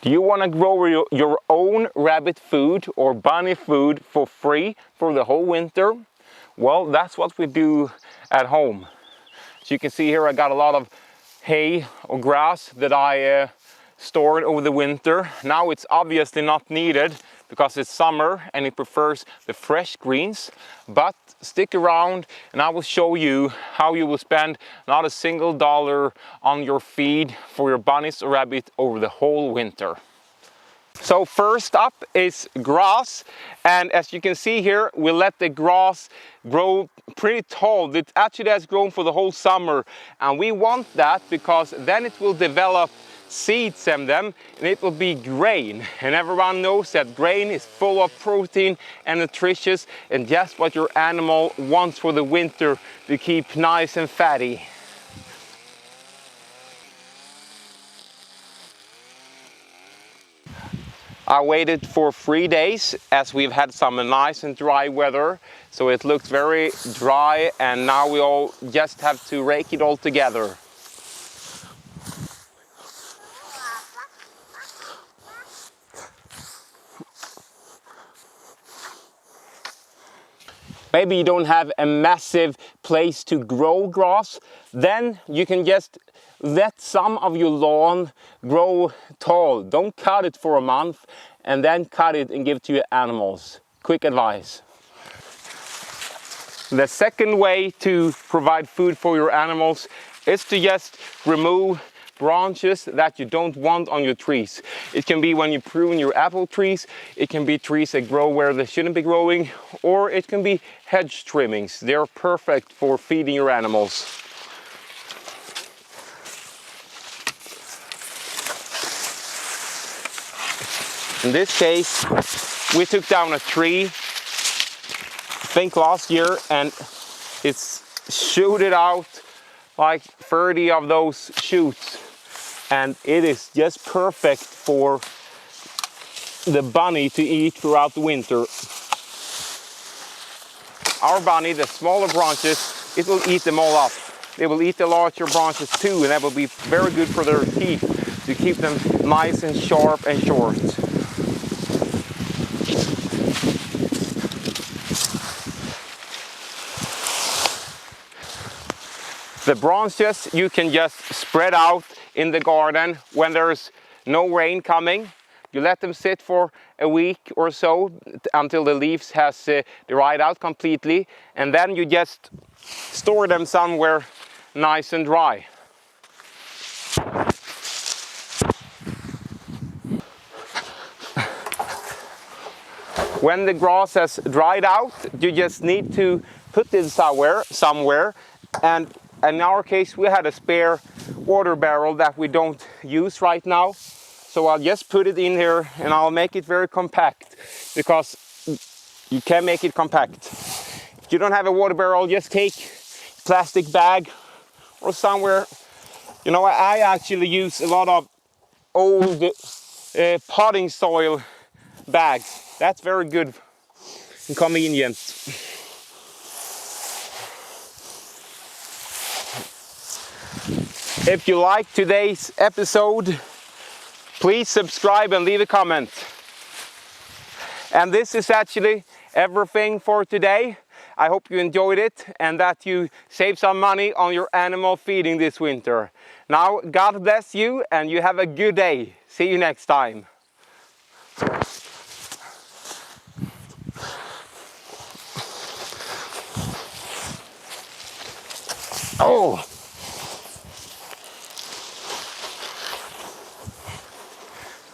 Do you want to grow your own rabbit food or bunny food for free for the whole winter? Well, that's what we do at home. As you can see here, I got a lot of hay or grass that I stored over the winter. Now it's obviously not needed because it's summer and it prefers the fresh greens. But stick around and I will show you how you will spend not a single dollar on your feed for your bunnies or rabbit over the whole winter. So first up is grass, and as you can see here, we let the grass grow pretty tall. It actually has grown for the whole summer, and we want that because then it will develop seeds in them and it will be grain, and everyone knows that grain is full of protein and nutritious and just what your animal wants for the winter to keep nice and fatty. I waited for 3 days as we've had some nice and dry weather, so it looks very dry, and now we all just have to rake it all together. Maybe you don't have a massive place to grow grass, then you can just let some of your lawn grow tall. Don't cut it for a month and then cut it and give it to your animals. Quick advice. The second way to provide food for your animals is to just remove branches that you don't want on your trees. It can be when you prune your apple trees, it can be trees that grow where they shouldn't be growing, or it can be hedge trimmings. They're perfect for feeding your animals. In this case, we took down a tree, I think last year, and it's shooted out like 30 of those shoots. And it is just perfect for the bunny to eat throughout the winter. Our bunny, the smaller branches, it will eat them all up. They will eat the larger branches too, and that will be very good for their teeth to keep them nice and sharp and short. The branches you can just spread out in the garden when there's no rain coming. You let them sit for a week or so until the leaves has dried out completely, and then you just store them somewhere nice and dry. When the grass has dried out, you just need to put it somewhere, and in our case we had a spare water barrel that we don't use right now, so I'll just put it in here and I'll make it very compact, because you can make it compact. If you don't have a water barrel, just take a plastic bag or somewhere. You know, I actually use a lot of old potting soil bags. That's very good and convenient. If you like today's episode, please subscribe and leave a comment. And this is actually everything for today. I hope you enjoyed it and that you save some money on your animal feeding this winter. Now, God bless you and you have a good day. See you next time. Oh!